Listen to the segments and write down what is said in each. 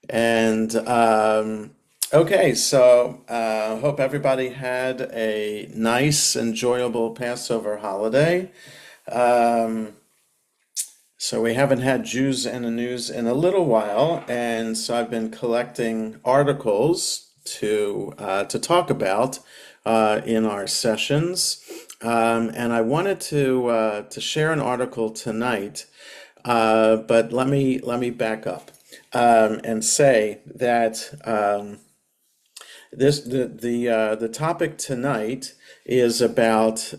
And okay, so hope everybody had a nice, enjoyable Passover holiday. Um, so we haven't had Jews in the news in a little while, and so I've been collecting articles to talk about in our sessions. And I wanted to share an article tonight, but let me back up and say that the topic tonight is about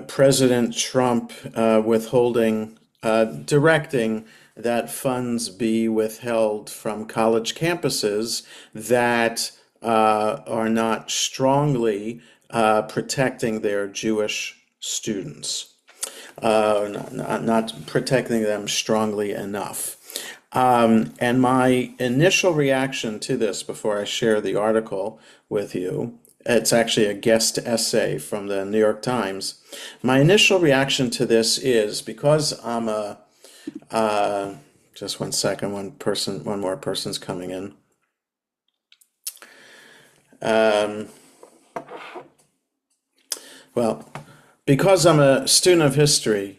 President Trump directing that funds be withheld from college campuses that are not strongly protecting their Jewish students, not protecting them strongly enough. And my initial reaction to this, before I share the article with you, it's actually a guest essay from the New York Times. My initial reaction to this is because I'm just one second, one more person's coming in. Um, well, because I'm a student of history,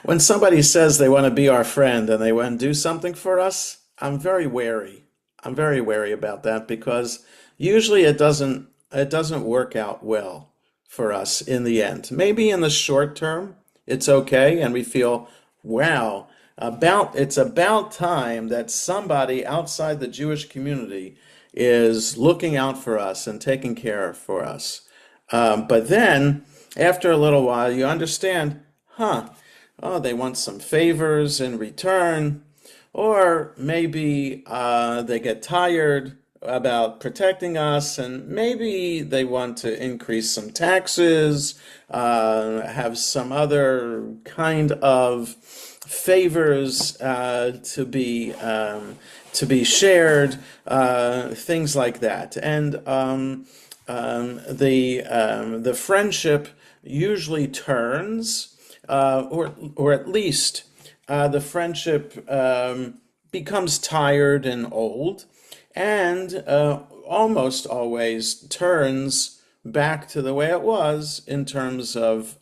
when somebody says they want to be our friend and they want to do something for us, I'm very wary. I'm very wary about that because usually it doesn't work out well for us in the end. Maybe in the short term, it's okay, and we feel, wow, it's about time that somebody outside the Jewish community is looking out for us and taking care for us. But then, after a little while, you understand, huh? Oh, they want some favors in return, or maybe they get tired about protecting us, and maybe they want to increase some taxes, have some other kind of favors to be shared, things like that, and the friendship usually turns, or at least the friendship becomes tired and old, and almost always turns back to the way it was in terms of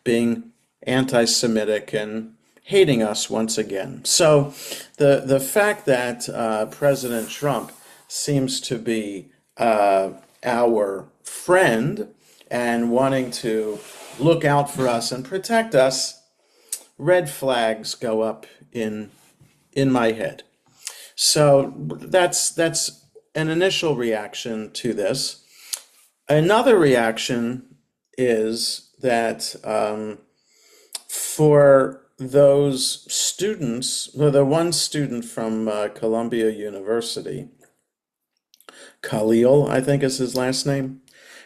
being anti-Semitic and hating us once again. So the fact that President Trump seems to be our friend and wanting to look out for us and protect us, red flags go up in my head. So that's an initial reaction to this. Another reaction is that for those students, well, the one student from Columbia University, Khalil, I think is his last name,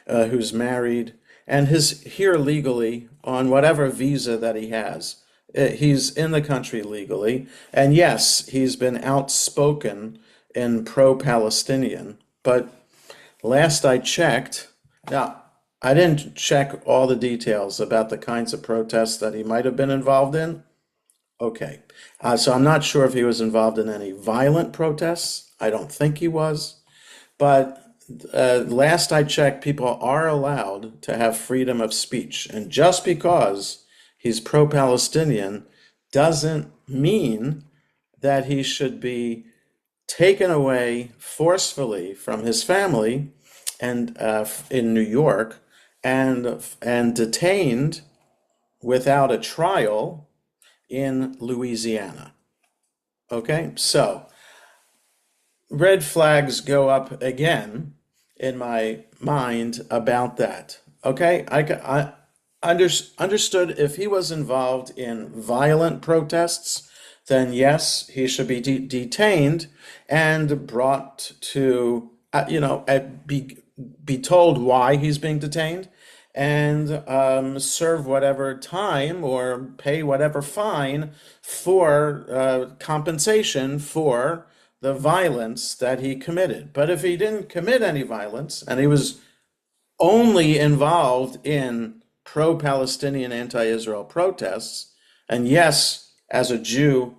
who's married and is here legally on whatever visa that he has. He's in the country legally, and yes, he's been outspoken and pro-Palestinian, but last I checked, now I didn't check all the details about the kinds of protests that he might have been involved in. Okay, so I'm not sure if he was involved in any violent protests. I don't think he was. But last I checked, people are allowed to have freedom of speech. And just because he's pro-Palestinian doesn't mean that he should be taken away forcefully from his family and in New York and detained without a trial in Louisiana. Okay, so red flags go up again in my mind about that. Okay, I understood if he was involved in violent protests, then yes, he should be detained and brought to, be told why he's being detained and serve whatever time or pay whatever fine for compensation for the violence that he committed. But if he didn't commit any violence and he was only involved in pro-Palestinian, anti-Israel protests, and yes, as a Jew,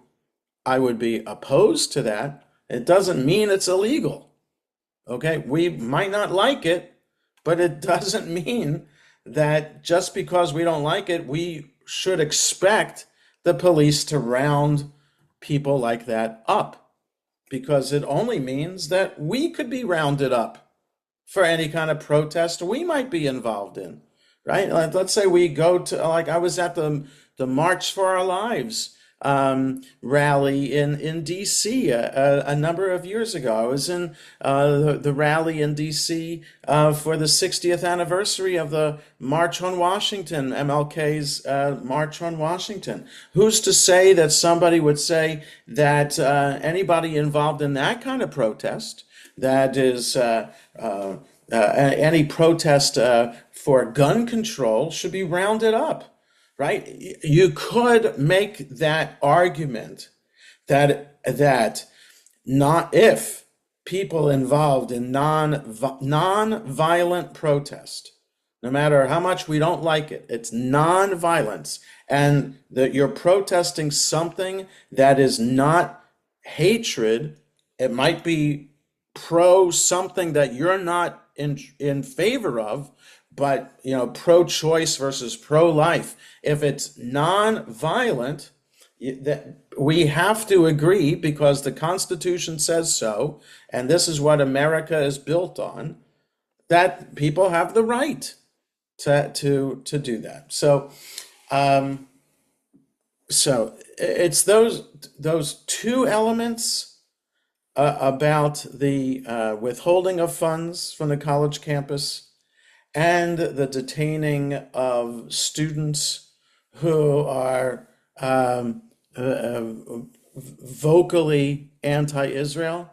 I would be opposed to that. It doesn't mean it's illegal. Okay, we might not like it, but it doesn't mean that just because we don't like it, we should expect the police to round people like that up, because it only means that we could be rounded up for any kind of protest we might be involved in, right? Like, let's say we go to, like I was at the March for Our Lives rally in D.C. A number of years ago. I was in the rally in D.C. For the 60th anniversary of the March on Washington, MLK's March on Washington. Who's to say that somebody would say that anybody involved in that kind of protest, that is any protest for gun control, should be rounded up, right? You could make that argument that not if people involved in non-violent protest, no matter how much we don't like it, it's non-violence, and that you're protesting something that is not hatred. It might be pro something that you're not in favor of, but pro-choice versus pro-life. If it's non-violent, that we have to agree, because the Constitution says so, and this is what America is built on, that people have the right to do that. So it's those two elements about the withholding of funds from the college campus and the detaining of students who are vocally anti-Israel,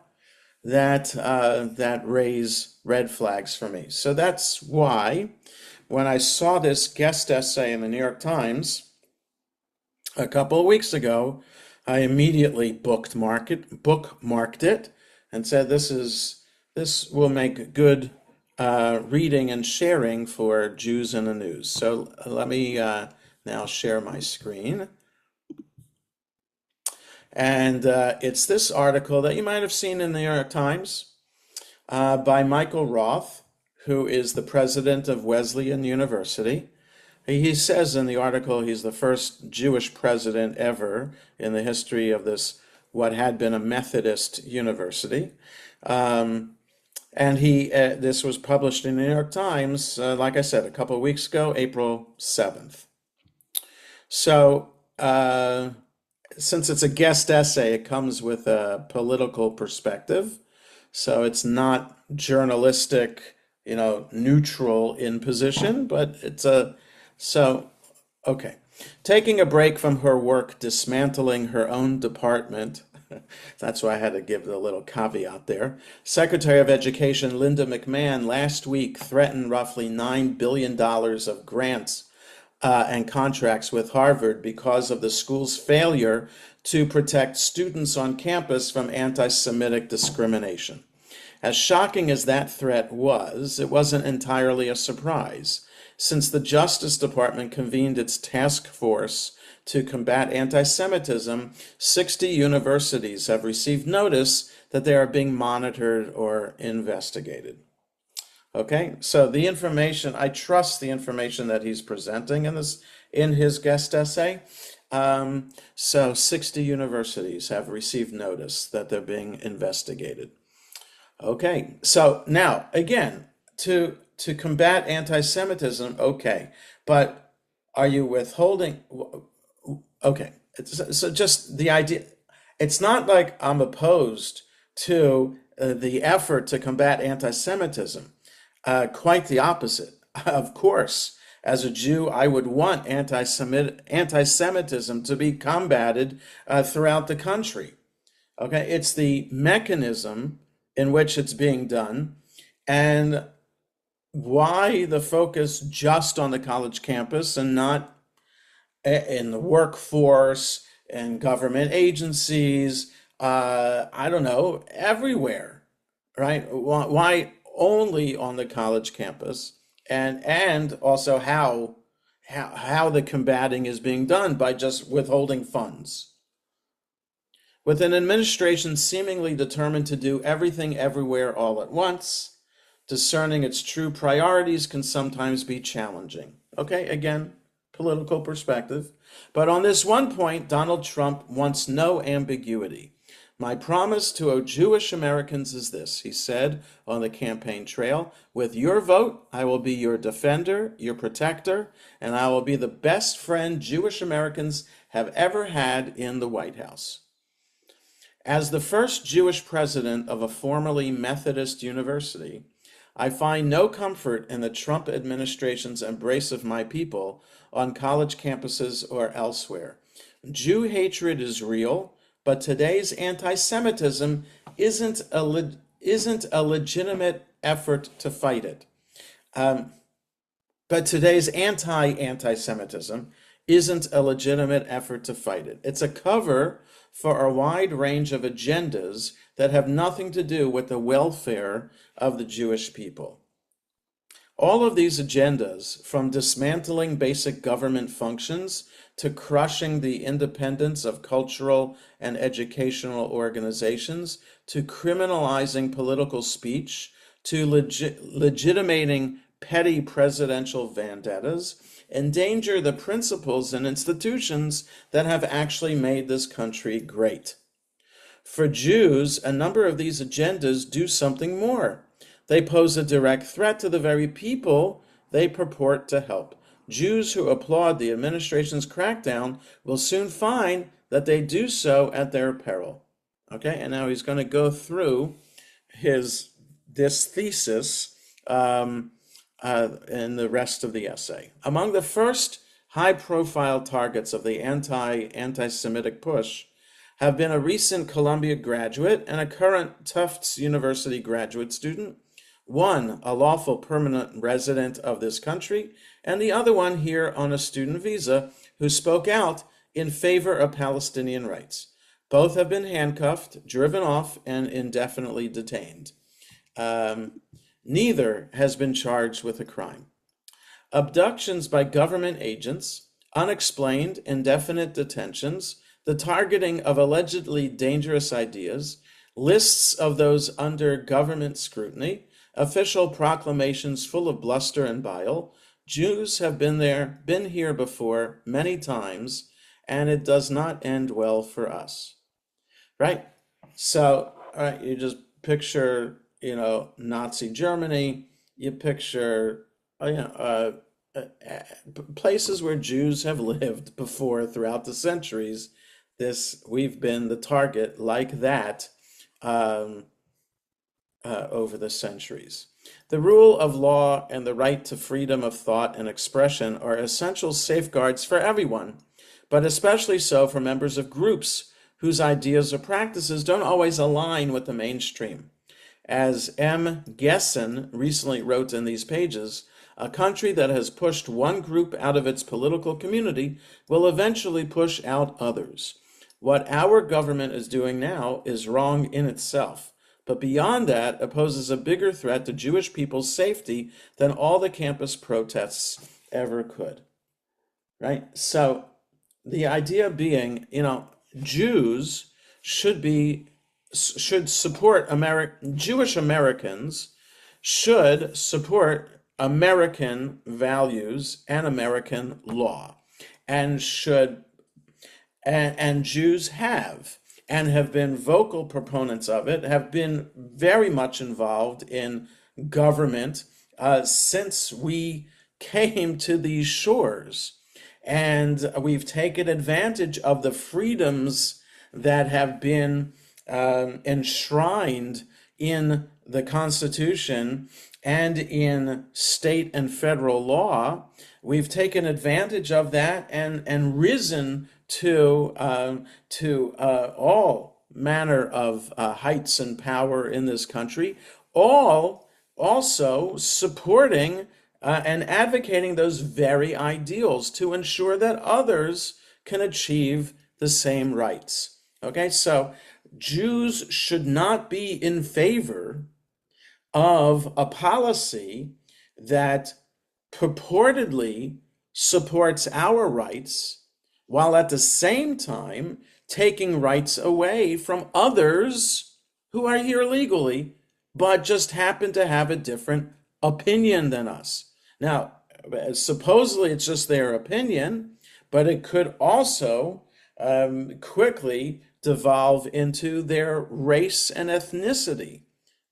that raise red flags for me. So that's why when I saw this guest essay in the New York Times a couple of weeks ago, I immediately bookmarked it, and said this will make good reading and sharing for Jews in the news. So let me now share my screen. And it's this article that you might have seen in the New York Times by Michael Roth, who is the president of Wesleyan University. He says in the article he's the first Jewish president ever in the history of what had been a Methodist university. And this was published in the New York Times, like I said, a couple of weeks ago, April 7th. So since it's a guest essay, it comes with a political perspective. So it's not journalistic, neutral in position, but okay. Taking a break from her work dismantling her own department, that's why I had to give the little caveat there. Secretary of Education Linda McMahon last week threatened roughly $9 billion of grants and contracts with Harvard because of the school's failure to protect students on campus from anti-Semitic discrimination. As shocking as that threat was, it wasn't entirely a surprise, since the Justice Department convened its task force to combat anti-Semitism. 60 universities have received notice that they are being monitored or investigated. Okay, so the information, I trust the information that he's presenting in his guest essay. So 60 universities have received notice that they're being investigated. Okay, so now again, to combat anti-Semitism, okay, but are you withholding? Okay, so just the idea, it's not like I'm opposed to the effort to combat anti-Semitism. Quite the opposite. Of course, as a Jew, I would want anti-Semitism to be combated throughout the country. Okay, it's the mechanism in which it's being done, and why the focus just on the college campus and not in the workforce and government agencies, I don't know, everywhere, right? Why only on the college campus, and also how the combating is being done by just withholding funds. With an administration seemingly determined to do everything everywhere all at once, discerning its true priorities can sometimes be challenging. Okay, again, political perspective. But on this one point, Donald Trump wants no ambiguity. My promise to Jewish Americans is this, he said on the campaign trail. With your vote, I will be your defender, your protector, and I will be the best friend Jewish Americans have ever had in the White House. As the first Jewish president of a formerly Methodist university, I find no comfort in the Trump administration's embrace of my people on college campuses or elsewhere. Jew hatred is real, but today's anti-Semitism isn't a legitimate effort to fight it. But today's anti-Semitism isn't a legitimate effort to fight it. It's a cover for a wide range of agendas that have nothing to do with the welfare of the Jewish people. All of these agendas, from dismantling basic government functions to crushing the independence of cultural and educational organizations, to criminalizing political speech, to legitimating petty presidential vendettas, endanger the principles and institutions that have actually made this country great. For Jews, a number of these agendas do something more. They pose a direct threat to the very people they purport to help. Jews who applaud the administration's crackdown will soon find that they do so at their peril. Okay, and now he's going to go through this thesis in the rest of the essay. Among the first high-profile targets of the anti-Semitic push have been a recent Columbia graduate and a current Tufts University graduate student, one a lawful permanent resident of this country, and the other one here on a student visa who spoke out in favor of Palestinian rights. Both have been handcuffed, driven off, and indefinitely detained. Neither has been charged with a crime. Abductions by government agents, unexplained indefinite detentions, the targeting of allegedly dangerous ideas, lists of those under government scrutiny, official proclamations full of bluster and bile. Jews have been here before many times, and it does not end well for us. Right? So, all right, you just picture, Nazi Germany, you picture, places where Jews have lived before throughout the centuries. We've been the target like that over the centuries. The rule of law and the right to freedom of thought and expression are essential safeguards for everyone, but especially so for members of groups whose ideas or practices don't always align with the mainstream. As M. Gessen recently wrote in these pages, a country that has pushed one group out of its political community will eventually push out others. What our government is doing now is wrong in itself, but beyond that, it poses a bigger threat to Jewish people's safety than all the campus protests ever could. Right? So the idea being, Jews should support Jewish Americans should support American values and American law, and Jews have been vocal proponents of it, have been very much involved in government since we came to these shores. And we've taken advantage of the freedoms that have been enshrined in the Constitution and in state and federal law. We've taken advantage of that and risen to all manner of heights and power in this country, all also supporting and advocating those very ideals to ensure that others can achieve the same rights. Okay, so Jews should not be in favor of a policy that purportedly supports our rights while at the same time taking rights away from others who are here legally, but just happen to have a different opinion than us. Now, supposedly it's just their opinion, but it could also quickly devolve into their race and ethnicity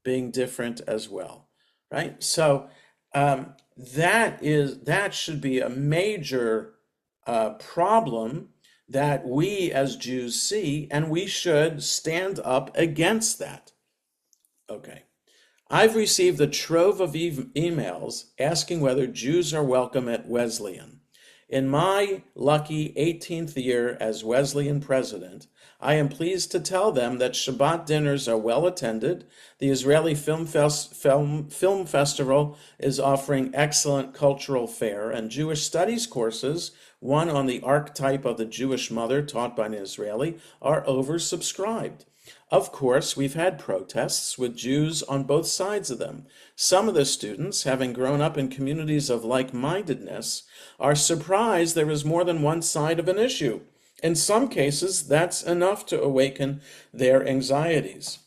being different as well, right? So that should be a major problem that we as Jews see, and we should stand up against that. Okay. I've received a trove of emails asking whether Jews are welcome at Wesleyan. In my lucky 18th year as Wesleyan president, I am pleased to tell them that Shabbat dinners are well attended. The Israeli Film Festival is offering excellent cultural fare, and Jewish studies courses, one on the archetype of the Jewish mother taught by an Israeli, are oversubscribed. Of course, we've had protests with Jews on both sides of them. Some of the students, having grown up in communities of like-mindedness, are surprised there is more than one side of an issue. In some cases, that's enough to awaken their anxieties.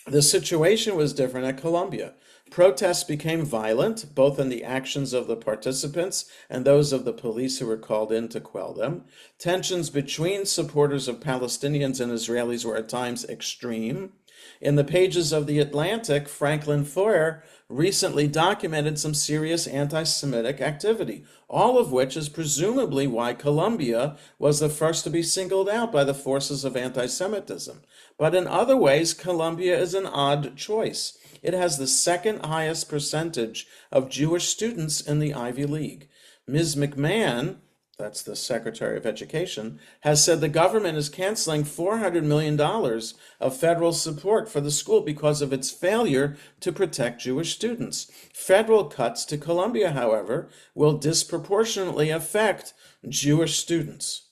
The situation was different at Columbia. Protests became violent, both in the actions of the participants and those of the police who were called in to quell them. Tensions between supporters of Palestinians and Israelis were at times extreme. In the pages of The Atlantic, Franklin Foer recently documented some serious anti-Semitic activity, all of which is presumably why Columbia was the first to be singled out by the forces of anti-Semitism. But in other ways, Columbia is an odd choice. It has the second highest percentage of Jewish students in the Ivy League. Ms. McMahon, that's the Secretary of Education, has said the government is canceling $400 million of federal support for the school because of its failure to protect Jewish students. Federal cuts to Columbia, however, will disproportionately affect Jewish students.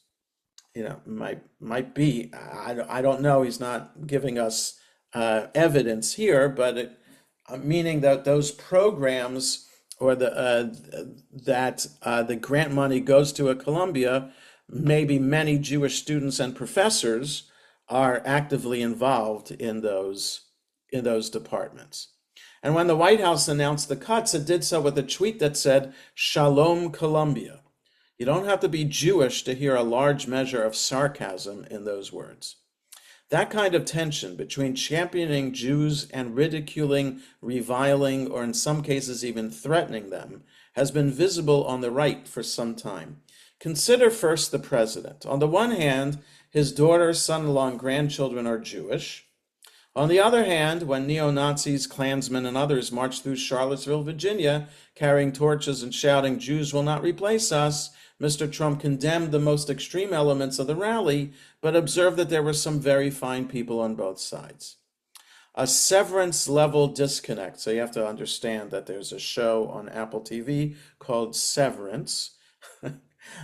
Might be. I don't know. He's not giving us evidence here, but meaning that those programs or the grant money goes to a Columbia, maybe many Jewish students and professors are actively involved in those departments. And when the White House announced the cuts, it did so with a tweet that said, "Shalom Columbia." You don't have to be Jewish to hear a large measure of sarcasm in those words. That kind of tension between championing Jews and ridiculing, reviling, or in some cases even threatening them has been visible on the right for some time. Consider first the president. On the one hand, his daughter, son-in-law, and grandchildren are Jewish. On the other hand, when neo-Nazis, Klansmen, and others marched through Charlottesville, Virginia, carrying torches and shouting, "Jews will not replace us," Mr. Trump condemned the most extreme elements of the rally, but observed that there were some very fine people on both sides. A severance-level disconnect. So you have to understand that there's a show on Apple TV called Severance,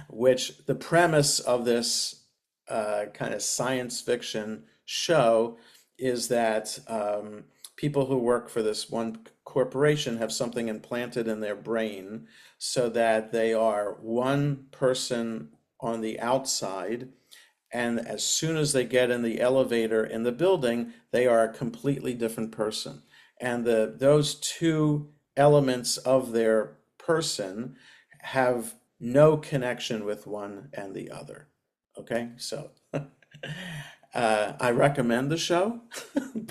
which the premise of this kind of science fiction show is that people who work for this one corporation have something implanted in their brain so that they are one person on the outside, and as soon as they get in the elevator in the building, they are a completely different person. And those two elements of their person have no connection with one and the other. Okay, so I recommend the show,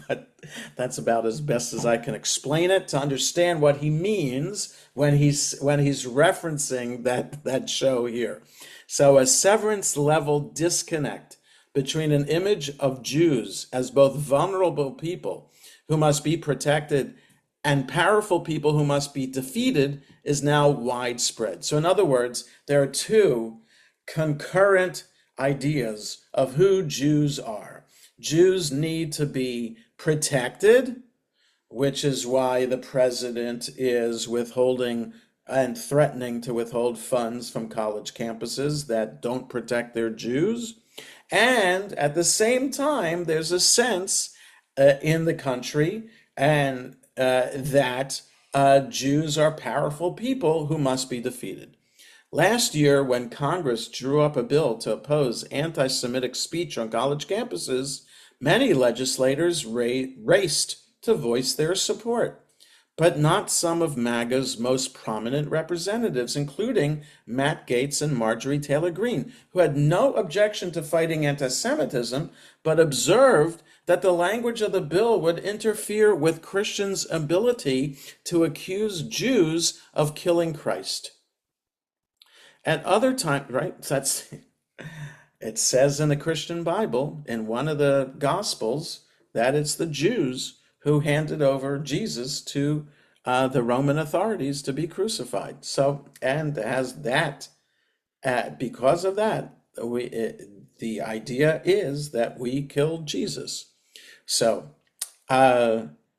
but that's about as best as I can explain it to understand what he means when he's referencing that show here. So a severance level disconnect between an image of Jews as both vulnerable people who must be protected and powerful people who must be defeated is now widespread. So in other words, there are two concurrent ideas of who Jews are. Jews need to be protected, which is why the president is withholding and threatening to withhold funds from college campuses that don't protect their Jews. And at the same time, there's a sense in the country and that Jews are powerful people who must be defeated. Last year, when Congress drew up a bill to oppose anti Semitic speech on college campuses, many legislators raced to voice their support. But not some of MAGA's most prominent representatives, including Matt Gaetz and Marjorie Taylor Greene, who had no objection to fighting anti Semitism, but observed that the language of the bill would interfere with Christians' ability to accuse Jews of killing Christ. At other times, right? It says in the Christian Bible, in one of the Gospels, that it's the Jews who handed over Jesus to the Roman authorities to be crucified. So, and as that, because of that, the idea is that we killed Jesus. So,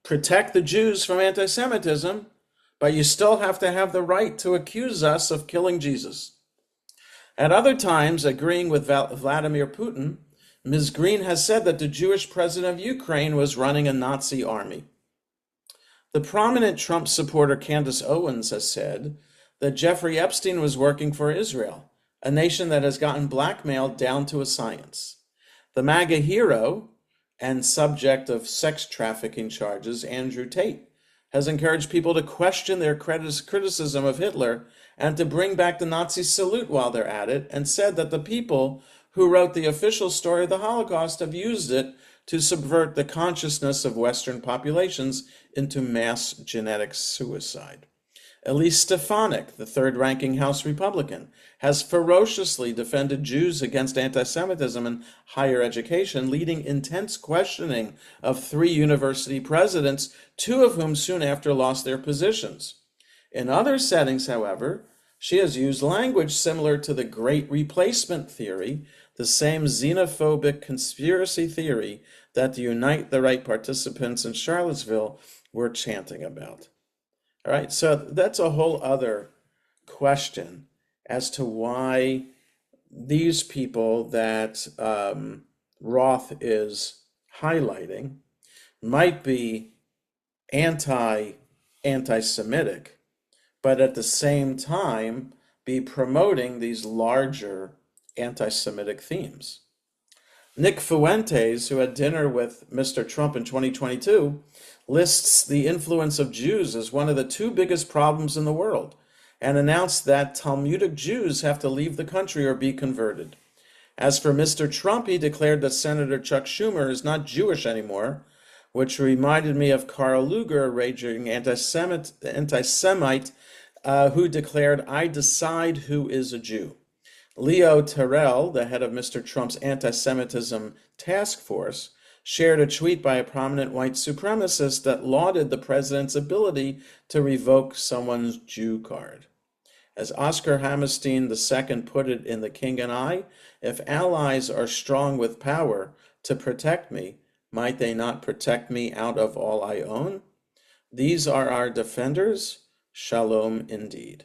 protect the Jews from anti-Semitism, but you still have to have the right to accuse us of killing Jesus. At other times, agreeing with Vladimir Putin, Ms. Green has said that the Jewish president of Ukraine was running a Nazi army. The prominent Trump supporter Candace Owens has said that Jeffrey Epstein was working for Israel, a nation that has gotten blackmailed down to a science. The MAGA hero and subject of sex trafficking charges, Andrew Tate, has encouraged people to question their criticism of Hitler and to bring back the Nazi salute while they're at it, and said that the people who wrote the official story of the Holocaust have used it to subvert the consciousness of Western populations into mass genetic suicide. Elise Stefanik, the third-ranking House Republican, has ferociously defended Jews against anti-Semitism in higher education, leading intense questioning of 3 university presidents, 2 of whom soon after lost their positions. In other settings, however, she has used language similar to the Great Replacement theory, the same xenophobic conspiracy theory that the Unite the Right participants in Charlottesville were chanting about. All right, so that's a whole other question as to why these people that Roth is highlighting might be anti-Semitic, but at the same time be promoting these larger anti-Semitic themes. Nick Fuentes, who had dinner with Mr. Trump in 2022, lists the influence of Jews as one of the 2 biggest problems in the world, and announced that Talmudic Jews have to leave the country or be converted. As for Mr. Trump, he declared that Senator Chuck Schumer is not Jewish anymore, which reminded me of Carl Luger, a raging anti-Semite who declared, "I decide who is a Jew." Leo Terrell, the head of Mr. Trump's anti-Semitism task force, shared a tweet by a prominent white supremacist that lauded the president's ability to revoke someone's Jew card. As Oscar Hammerstein II put it in The King and I, if allies are strong with power to protect me, might they not protect me out of all I own? These are our defenders. Shalom indeed.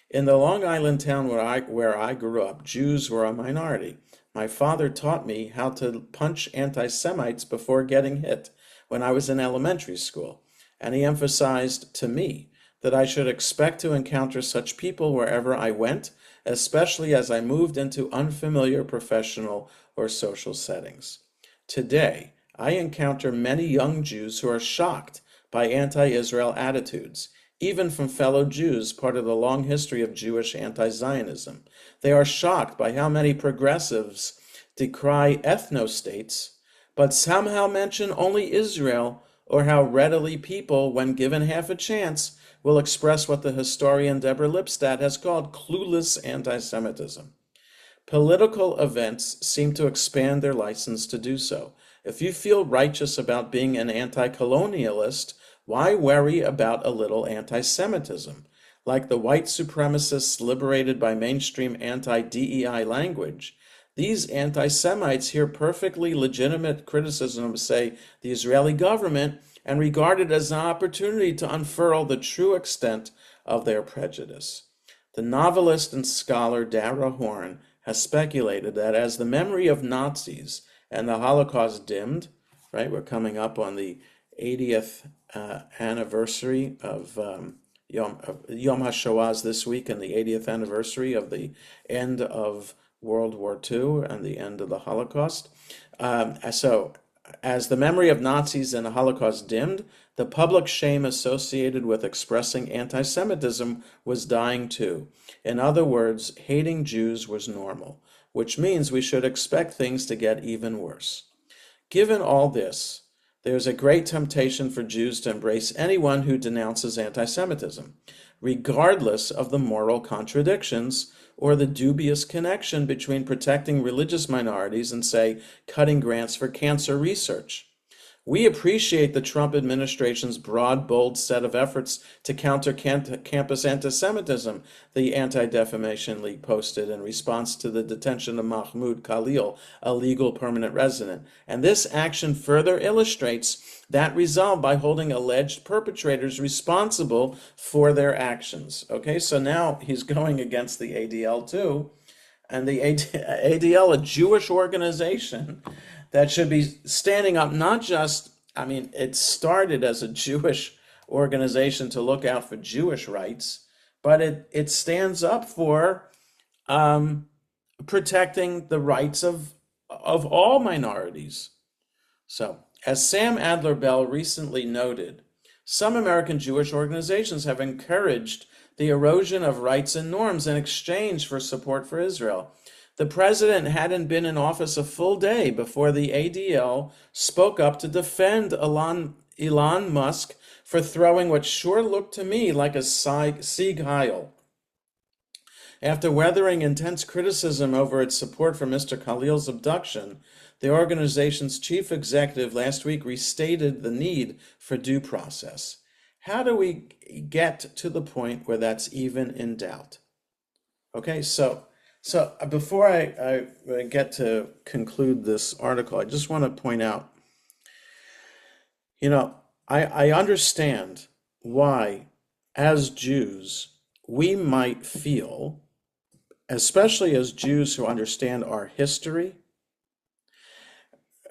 In the Long Island town where I grew up, Jews were a minority. My father taught me how to punch anti-Semites before getting hit when I was in elementary school, and he emphasized to me that I should expect to encounter such people wherever I went, especially as I moved into unfamiliar professional or social settings. Today, I encounter many young Jews who are shocked by anti-Israel attitudes, even from fellow Jews, part of the long history of Jewish anti-Zionism. They are shocked by how many progressives decry ethno-states, but somehow mention only Israel, or how readily people, when given half a chance, will express what the historian Deborah Lipstadt has called clueless anti-Semitism. Political events seem to expand their license to do so. If you feel righteous about being an anti-colonialist, why worry about a little anti-Semitism? Like the white supremacists liberated by mainstream anti-DEI language, these anti-Semites hear perfectly legitimate criticism of, say, the Israeli government and regard it as an opportunity to unfurl the true extent of their prejudice. The novelist and scholar Dara Horn has speculated that as the memory of Nazis and the Holocaust dimmed, right, we're coming up on the 80th anniversary of Yom HaShoah is this week and the 80th anniversary of the end of World War II and the end of the Holocaust. So, as the memory of Nazis and the Holocaust dimmed, the public shame associated with expressing anti-Semitism was dying too. In other words, hating Jews was normal, which means we should expect things to get even worse. Given all this, there's a great temptation for Jews to embrace anyone who denounces anti-Semitism, regardless of the moral contradictions or the dubious connection between protecting religious minorities and, say, cutting grants for cancer research. We appreciate the Trump administration's broad, bold set of efforts to counter campus anti-Semitism, the Anti-Defamation League posted in response to the detention of Mahmoud Khalil, a legal permanent resident. And this action further illustrates that resolve by holding alleged perpetrators responsible for their actions. Okay, so now he's going against the ADL too. And the ADL, a Jewish organization that should be standing up, not just, I mean, it started as a Jewish organization to look out for Jewish rights, but it stands up for protecting the rights of all minorities. So, as Sam Adler-Bell recently noted, some American Jewish organizations have encouraged the erosion of rights and norms in exchange for support for Israel. The president hadn't been in office a full day before the ADL spoke up to defend Elon Musk for throwing what sure looked to me like a Sieg Heil. After weathering intense criticism over its support for Mr. Khalil's abduction, the organization's chief executive last week restated the need for due process. How do we get to the point where that's even in doubt? Okay, so before I get to conclude this article, I just want to point out, I understand why, as Jews, we might feel, especially as Jews who understand our history,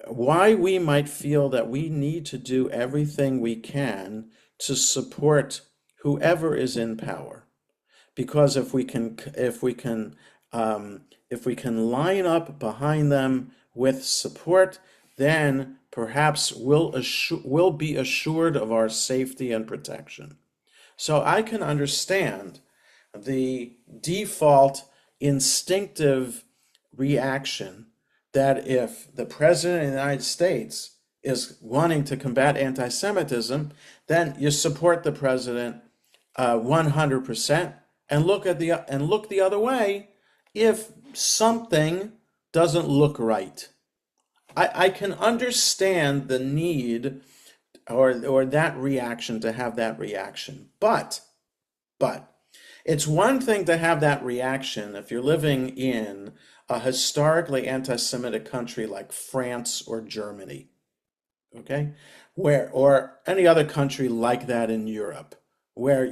why we might feel that we need to do everything we can to support whoever is in power. Because if we can line up behind them with support, then perhaps we'll be assured of our safety and protection. So I can understand the default instinctive reaction that if the President of the United States is wanting to combat anti-Semitism, then you support the President 100% and look the other way if something doesn't look right. I can understand the need or that reaction, to have that reaction, but it's one thing to have that reaction if you're living in a historically anti-Semitic country like France or Germany, okay, or any other country like that in Europe, where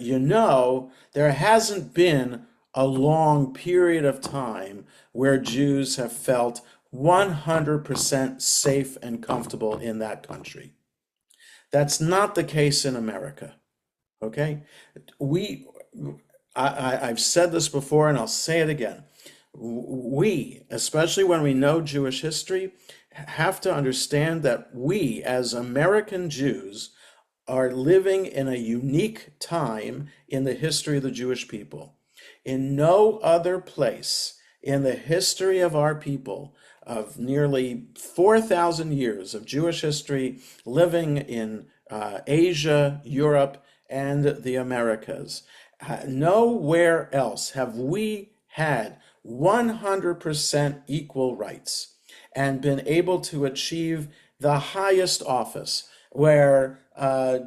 there hasn't been a long period of time where Jews have felt 100% safe and comfortable in that country. That's not the case in America, okay? I've said this before and I'll say it again. We, especially when we know Jewish history, have to understand that we, as American Jews, are living in a unique time in the history of the Jewish people. In no other place in the history of our people, of nearly 4,000 years of Jewish history living in Asia, Europe, and the Americas, nowhere else have we had 100% equal rights and been able to achieve the highest office, where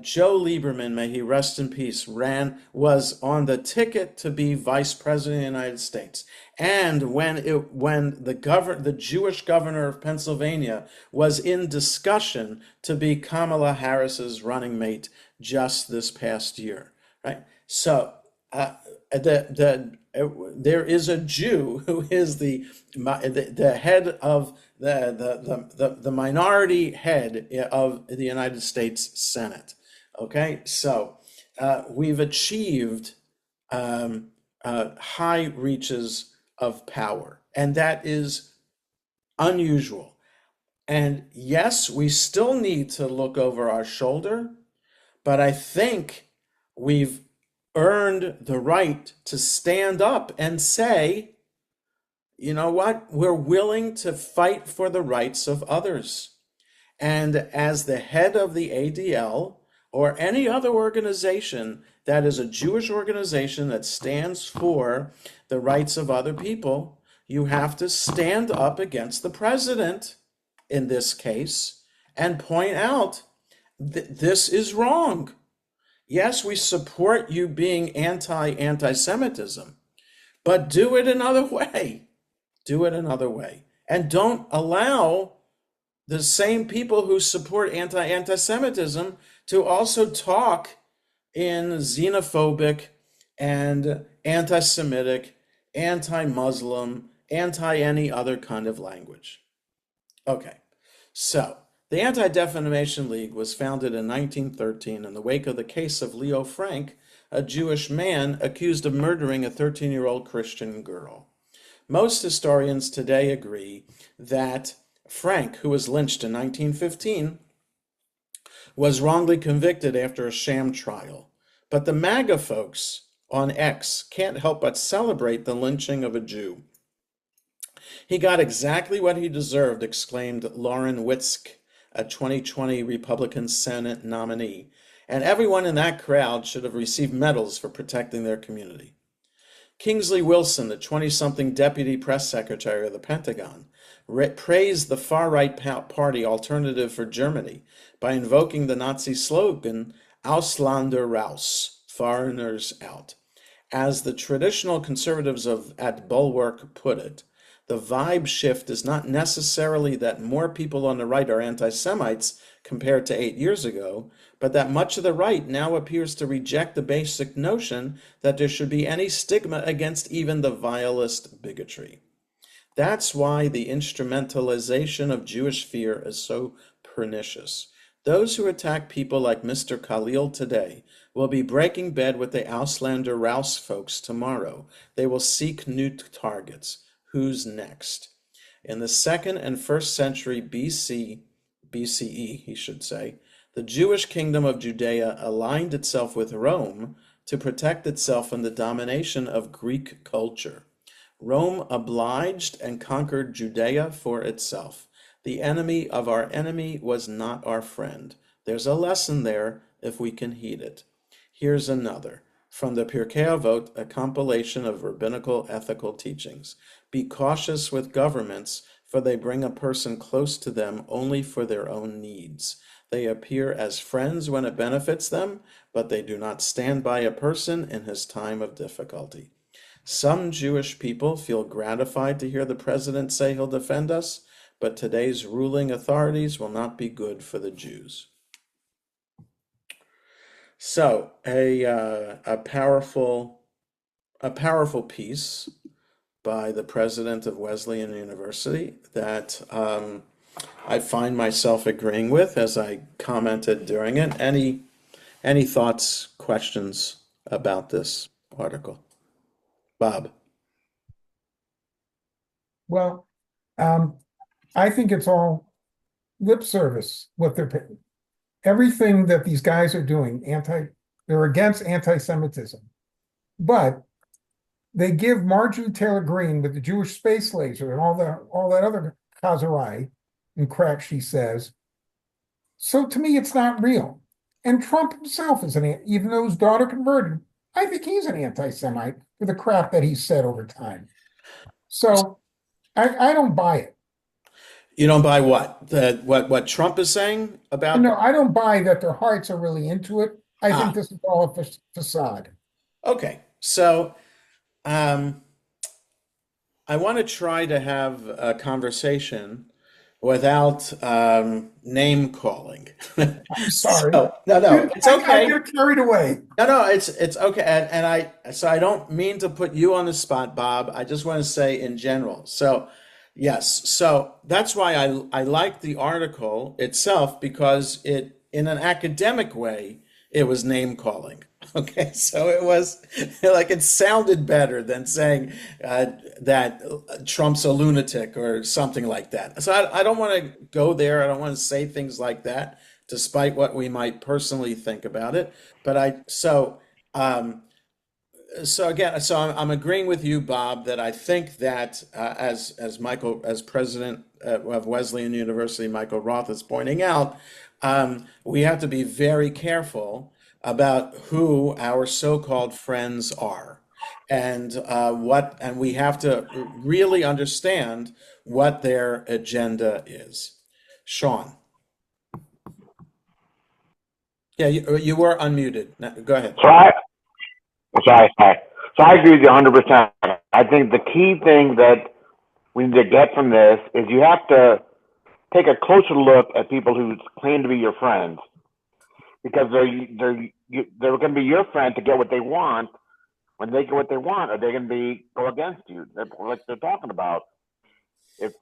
Joe Lieberman, may he rest in peace, was on the ticket to be vice president of the United States. And when the Jewish governor of Pennsylvania was in discussion to be Kamala Harris's running mate just this past year, right? So there is a Jew who is the head of the minority head of the United States Senate. Okay, so we've achieved high reaches of power, and that is unusual. And yes, we still need to look over our shoulder, but I think we've earned the right to stand up and say, you know what? We're willing to fight for the rights of others. And as the head of the ADL or any other organization that is a Jewish organization that stands for the rights of other people, you have to stand up against the president in this case and point out that this is wrong. Yes, we support you being anti-Semitism, but do it another way. Do it another way. And don't allow the same people who support anti-Semitism to also talk in xenophobic and anti-Semitic, anti-Muslim, anti any other kind of language. Okay, so the Anti-Defamation League was founded in 1913 in the wake of the case of Leo Frank, a Jewish man accused of murdering a 13-year-old Christian girl. Most historians today agree that Frank, who was lynched in 1915, was wrongly convicted after a sham trial. But the MAGA folks on X can't help but celebrate the lynching of a Jew. He got exactly what he deserved, exclaimed Lauren Witzke, a 2020 Republican Senate nominee. And everyone in that crowd should have received medals for protecting their community. Kingsley Wilson, the 20-something deputy press secretary of the Pentagon, praised the far-right party Alternative for Germany by invoking the Nazi slogan, Ausländer raus, foreigners out. As the traditional conservatives at Bulwark put it, the vibe shift is not necessarily that more people on the right are anti-Semites compared to 8 years ago, but that much of the right now appears to reject the basic notion that there should be any stigma against even the vilest bigotry. That's why the instrumentalization of Jewish fear is so pernicious. Those who attack people like Mr. Khalil today will be breaking bed with the Ausländer Raus folks tomorrow. They will seek new targets. Who's next? In the 2nd and 1st century BCE, he should say, the Jewish kingdom of Judea aligned itself with Rome to protect itself from the domination of Greek culture. Rome obliged and conquered Judea for itself. The enemy of our enemy was not our friend. There's a lesson there if we can heed it. Here's another. From the Pirkei Avot, a compilation of rabbinical ethical teachings. Be cautious with governments, for they bring a person close to them only for their own needs. They appear as friends when it benefits them, but they do not stand by a person in his time of difficulty. Some Jewish people feel gratified to hear the president say he'll defend us, but today's ruling authorities will not be good for the Jews. So, a powerful piece by the president of Wesleyan University that I find myself agreeing with as I commented during it. Any thoughts, questions about this article? Bob. Well, I think it's all lip service, what they're everything that these guys are doing, they're against anti-Semitism. But they give Marjorie Taylor Greene with the Jewish space laser and all that other chazarai and crap she says. So to me, it's not real. And Trump himself is even though his daughter converted, I think he's an anti-Semite for the crap that he's said over time. So I don't buy it. You don't buy what? What Trump is saying about No, I don't buy that their hearts are really into it. I think ah, this is all a facade. okay. So um I want to try to have a conversation without name calling. I'm sorry. No, it's I okay. get carried away. No, it's okay. I don't mean to put you on the spot, Bob. I just want to say in general. So, yes. So that's why I like the article itself because in an academic way, it was name calling. Okay, so it was like it sounded better than saying that Trump's a lunatic or something like that. So I don't want to go there. I don't want to say things like that, despite what we might personally think about it. But um, so again, I'm agreeing with you, Bob, that I think that as president of Wesleyan University, Michael Roth is pointing out, we have to be very careful about who our so-called friends are, and we have to really understand what their agenda is. Sean, yeah, you were unmuted. Go ahead. So sorry. So I agree with you 100%. I think the key thing that we need to get from this is you have to take a closer look at people who claim to be your friends, because they're going to be your friend to get what they want. When they get what they want, are they going to go against you? Like they're talking about. If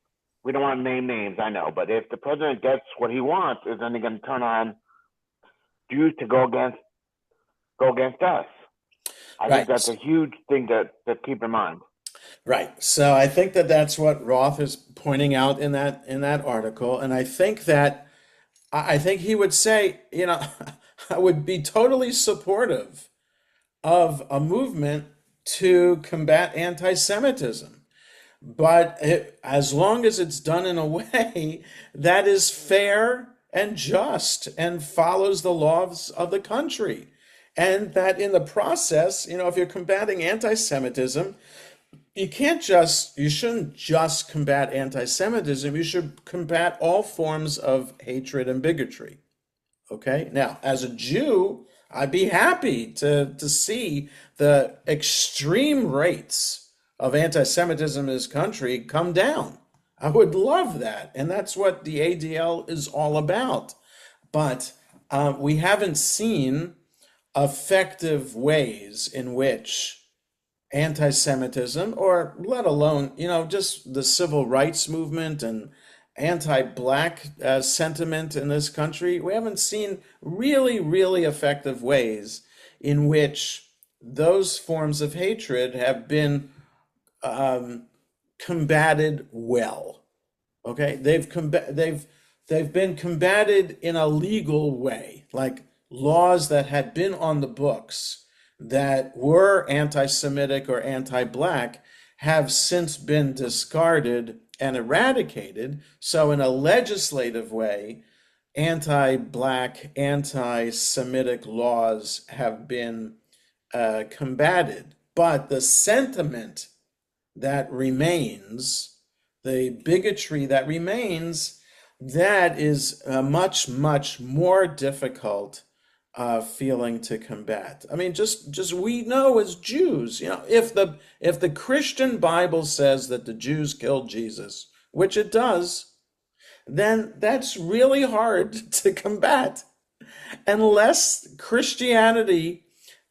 we don't want to name names, I know, but if the president gets what he wants, is then he going to turn on Jews to go against us? I think Right. that's a huge thing to keep in mind. Right. So I think that that's what Roth is pointing out in that article, and I think that I think he would say, I would be totally supportive of a movement to combat anti-Semitism, but as long as it's done in a way that is fair and just and follows the laws of the country. And that in the process, if you're combating anti-Semitism, you shouldn't just combat anti-Semitism, you should combat all forms of hatred and bigotry. Okay? Now, as a Jew, I'd be happy to see the extreme rates of anti-Semitism in this country come down. I would love that. And that's what the ADL is all about. But we haven't seen effective ways in which anti-Semitism, or let alone, just the civil rights movement and anti-black sentiment in this country, we haven't seen really, really effective ways in which those forms of hatred have been um, combated well. Okay, they've been combated in a legal way, like laws that had been on the books that were anti-Semitic or anti-black have since been discarded and eradicated. So in a legislative way, anti-black, anti-Semitic laws have been combated. But the sentiment that remains, the bigotry that remains, that is a much, much more difficult feeling to combat. I mean, just we know as Jews, if the Christian Bible says that the Jews killed Jesus, which it does, then that's really hard to combat unless Christianity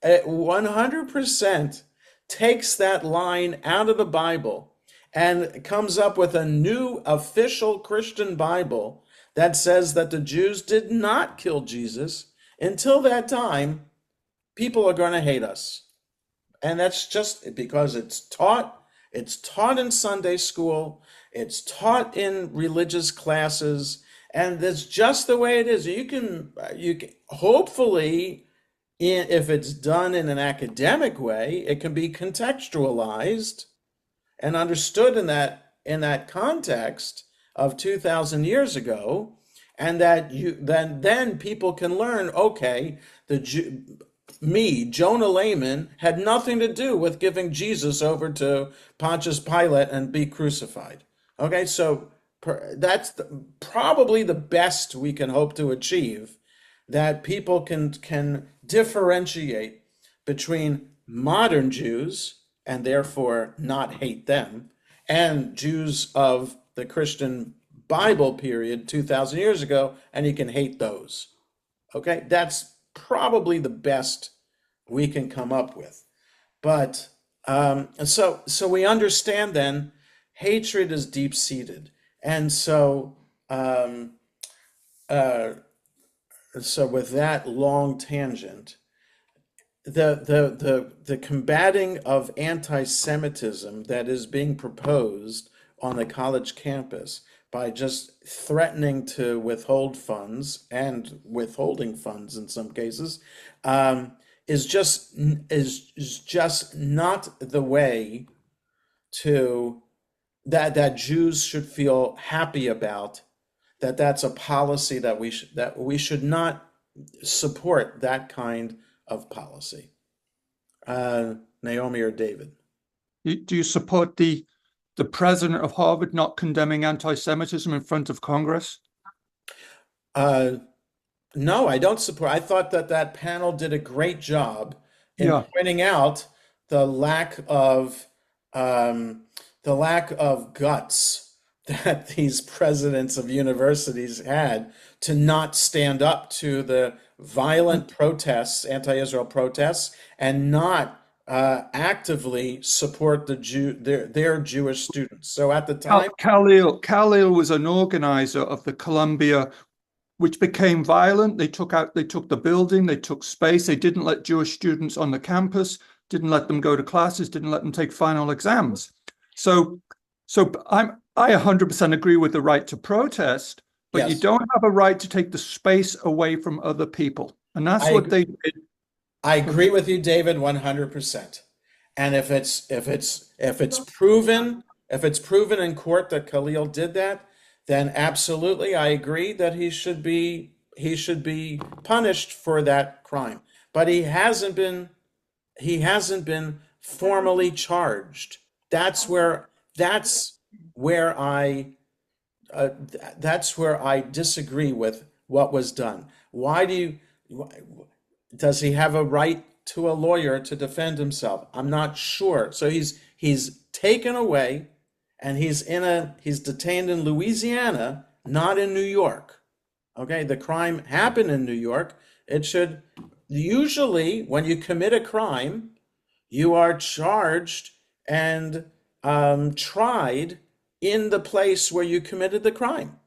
100% takes that line out of the Bible and comes up with a new official Christian Bible that says that the Jews did not kill Jesus. Until that time, people are going to hate us. And that's just because it's taught in Sunday school, it's taught in religious classes, and that's just the way it is. You can hopefully, if it's done in an academic way, it can be contextualized and understood in that context of 2,000 years ago, and that then people can learn, okay, Jonah Layman, had nothing to do with giving Jesus over to Pontius Pilate and be crucified. Okay, so that's probably the best we can hope to achieve, that people can differentiate between modern Jews and therefore not hate them, and Jews of the Christian Bible period 2,000 years ago, and you can hate those. Okay, that's probably the best we can come up with. But so we understand then hatred is deep seated, and so with that long tangent, the combating of anti-Semitism that is being proposed on the college campus by just threatening to withhold funds and withholding funds in some cases, um, is just not the way to that Jews should feel happy about. That's a policy that we should not support that kind of policy. Naomi or David? Do you support the president of Harvard not condemning anti-Semitism in front of Congress? Uh, no, I don't support. I thought that panel did a great job in Yeah. pointing out the lack of um, the lack of guts that these presidents of universities had to not stand up to the violent protests, anti-Israel protests, and not actively support their Jewish students. So at the time, Khalil was an organizer of the Columbia, which became violent. They took the building, they took space. They didn't let Jewish students on the campus, didn't let them go to classes, didn't let them take final exams. So I 100% agree with the right to protest, but you yes, don't have a right to take the space away from other people. And that's I what agree. they did. I agree with you, David, 100%. And if it's proven in court that Khalil did that, then absolutely I agree that he should be punished for that crime. But he hasn't been formally charged. That's where I uh, that's where I disagree with what was done. Why do you? Does he have a right to a lawyer to defend himself? I'm not sure. So he's taken away, and he's detained in Louisiana, not in New York. Okay, the crime happened in New York. It should usually, when you commit a crime, you are charged and tried in the place where you committed the crime.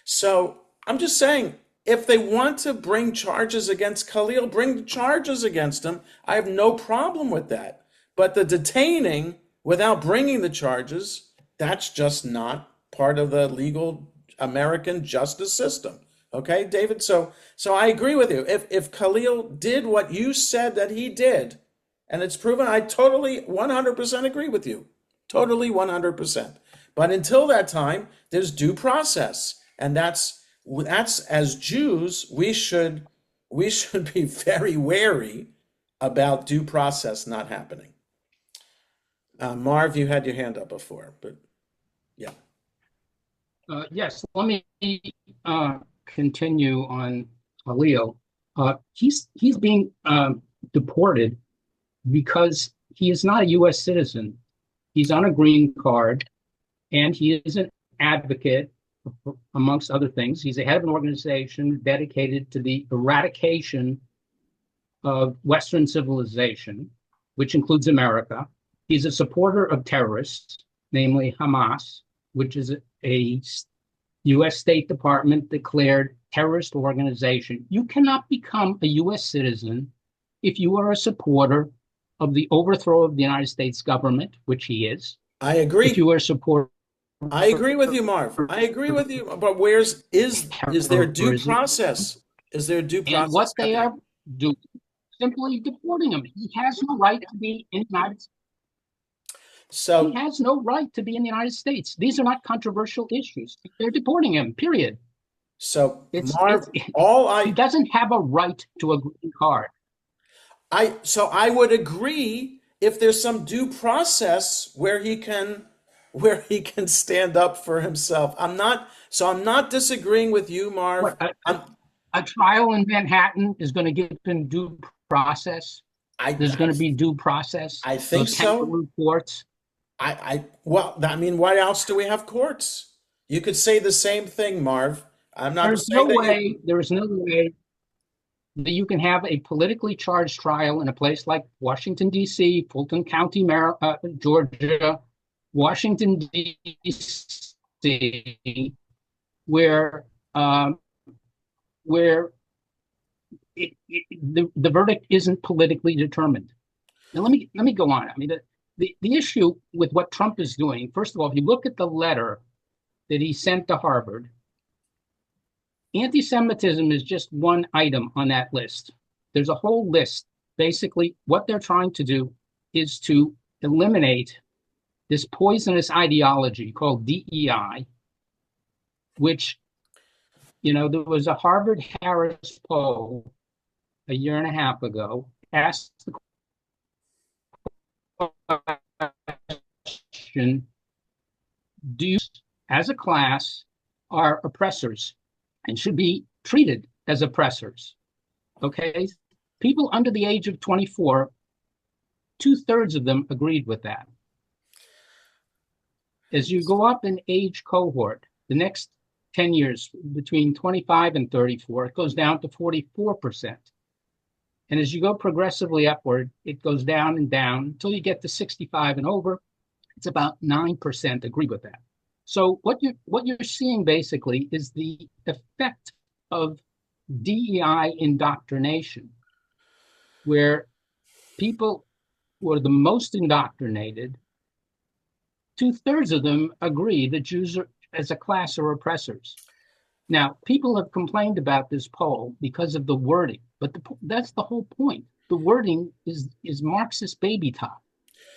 So I'm just saying, if they want to bring charges against Khalil, bring charges against him. I have no problem with that. But the detaining without bringing the charges, that's just not part of the legal American justice system. Okay, David? So I agree with you. If Khalil did what you said that he did, and it's proven, I totally 100% agree with you. Totally 100%. But until that time, there's due process. And that's as Jews, we should be very wary about due process not happening. Marv, you had your hand up before, but yeah. Yes, let me continue on Leo. He's being deported because he is not a U.S. citizen. He's on a green card, and he is an advocate, amongst other things. He's the head of an organization dedicated to the eradication of Western civilization, which includes America. He's a supporter of terrorists, namely Hamas, which is a U.S. State Department declared terrorist organization. You cannot become a U.S. citizen if you are a supporter of the overthrow of the United States government, which he is. I agree. If you are a supporter I agree with you, Marv. I agree with you. But is there due process? Is there due and what process they happening? are doing, simply deporting him. He has no right to be in the United States. He So has no right to be in the United States. These are not controversial issues. They're deporting him, period. so It's Marv, all he doesn't have a right to a green card. I would agree if there's some due process where he can stand up for himself. I'm not disagreeing with you, Marv. What, a, I'm a trial in Manhattan is going to give him due process. I There's going to be due process. I think Those so. kangaroo courts. Well, I mean, what else do we have courts? You could say the same thing, Marv. I'm not saying that you. There is no way that you can have a politically charged trial in a place like Washington, D.C., Fulton County, Georgia, Washington, D.C., where the verdict isn't politically determined. Now let me go on. I mean, the issue with what Trump is doing, first of all, if you look at the letter that he sent to Harvard, anti-Semitism is just one item on that list. There's a whole list. Basically, what they're trying to do is to eliminate this poisonous ideology called DEI, which, there was a Harvard Harris poll a year and a half ago, asked the question, do you, as a class, are oppressors and should be treated as oppressors? Okay, people under the age of 24, 2/3 of them agreed with that. As you go up in age cohort, the next 10 years, between 25 and 34, it goes down to 44%. And as you go progressively upward, it goes down and down until you get to 65 and over. It's about 9% agree with that. So what you're seeing basically is the effect of DEI indoctrination, where people who are the most indoctrinated, 2/3 of them agree that Jews are, as a class, are oppressors. Now, people have complained about this poll because of the wording, but that's the whole point. The wording is Marxist baby talk.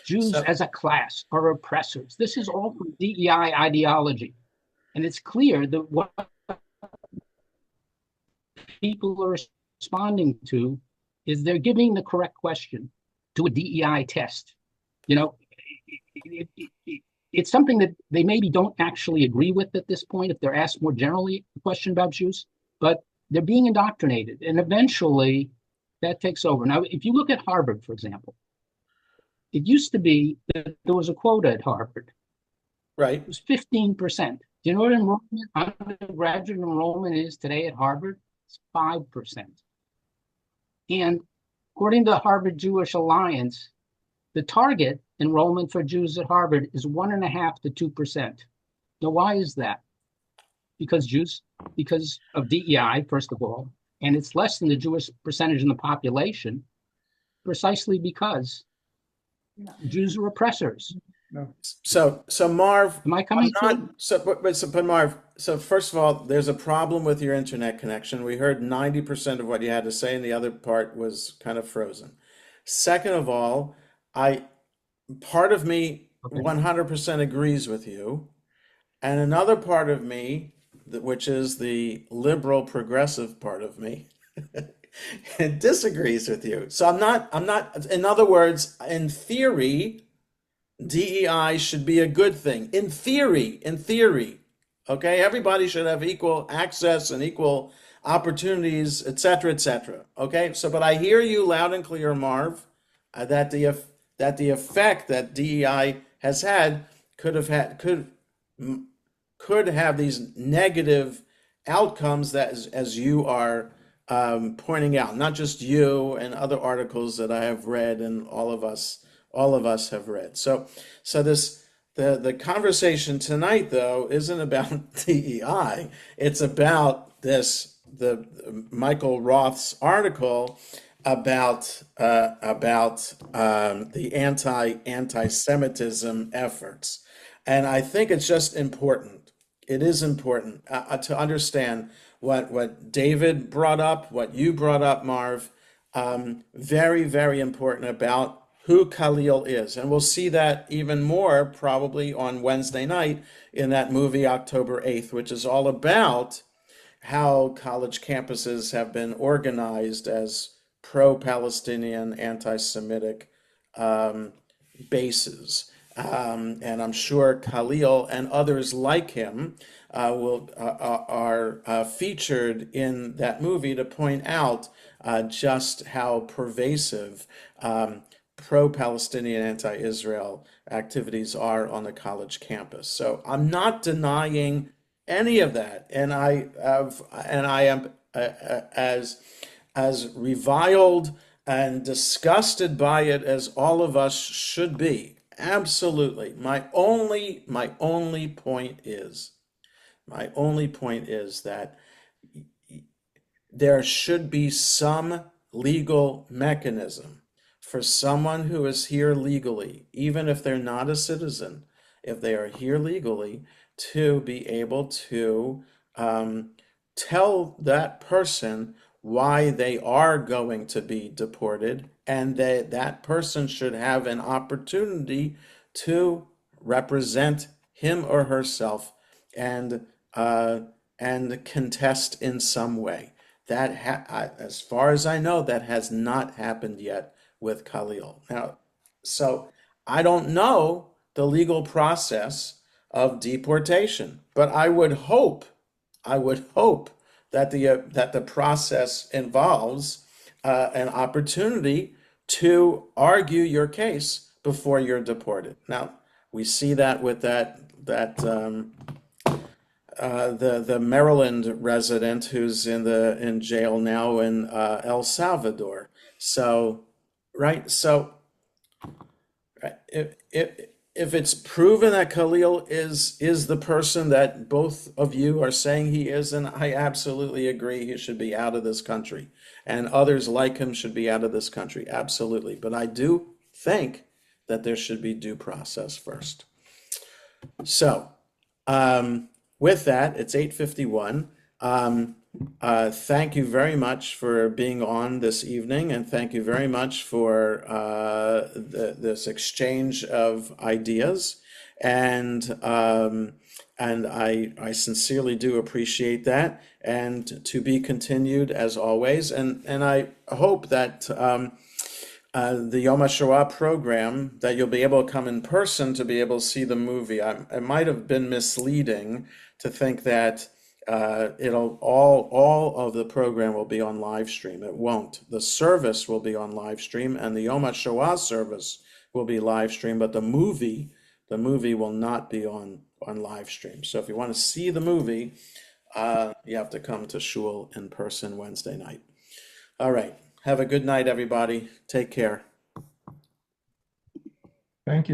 Jews So, as a class are oppressors. This is all from DEI ideology. And it's clear that what people are responding to is they're giving the correct question to a DEI test. It's something that they maybe don't actually agree with at this point if they're asked more generally a question about Jews, but they're being indoctrinated. And eventually that takes over. Now, if you look at Harvard, for example, it used to be that there was a quota at Harvard. right. It was 15%. Do you know what undergraduate enrollment is today at Harvard? It's 5%. And according to the Harvard Jewish Alliance, the target enrollment for Jews at Harvard is 1.5% to 2%. Now, why is that? Because of DEI, first of all, and it's less than the Jewish percentage in the population, precisely because Jews are oppressors. So Marv, Am I coming through? but Marv, so first of all, there's a problem with your internet connection. We heard 90% of what you had to say, and the other part was kind of frozen. Second of all, part of me Okay. 100% agrees with you, and another part of me, which is the liberal progressive part of me, disagrees with you. So I'm not, in other words, in theory, DEI should be a good thing. In theory, okay? Everybody should have equal access and equal opportunities, et cetera, okay? So, but I hear you loud and clear, Marv, that the effect that DEI has had could have these negative outcomes that, as you are pointing out, not just you and other articles that I have read and all of us have read. So the conversation tonight though isn't about DEI. It's about the Michael Roth's article about the anti-Semitism efforts, and I think it's just important. It is important to understand what David brought up, what you brought up, Marv. Very, very important about who Khalil is. And we'll see that even more probably on Wednesday night in that movie October 8th, which is all about how college campuses have been organized as pro-Palestinian, anti-Semitic bases. And I'm sure Khalil and others like him are featured in that movie to point out just how pervasive pro-Palestinian, anti-Israel activities are on the college campus. So I'm not denying any of that, and I am as reviled and disgusted by it as all of us should be. Absolutely. My only point is that there should be some legal mechanism for someone who is here legally, even if they're not a citizen, if they are here legally, to be able to tell that person why they are going to be deported, and that person should have an opportunity to represent him or herself and contest in some way. As far as I know, that has not happened yet with Khalil. Now, so I don't know the legal process of deportation, but I would hope that the process involves an opportunity to argue your case before you're deported. Now, we see that with the Maryland resident who's in jail now in El Salvador. So, right. So, if it's proven that Khalil is the person that both of you are saying he is, and I absolutely agree he should be out of this country, and others like him should be out of this country, absolutely. But I do think that there should be due process first. So, with that, it's 8:51. Thank you very much for being on this evening, and thank you very much for this exchange of ideas. And I sincerely do appreciate that, and to be continued as always. And I hope that the Yom HaShoah program, that you'll be able to come in person to be able to see the movie. It might have been misleading to think that all of the program will be on live stream. It won't. The service will be on live stream, and the Yom HaShoah service will be live stream, but the movie will not be on live stream. So if you want to see the movie, you have to come to shul in person Wednesday night. All right. Have a good night, everybody. Take care. Thank you.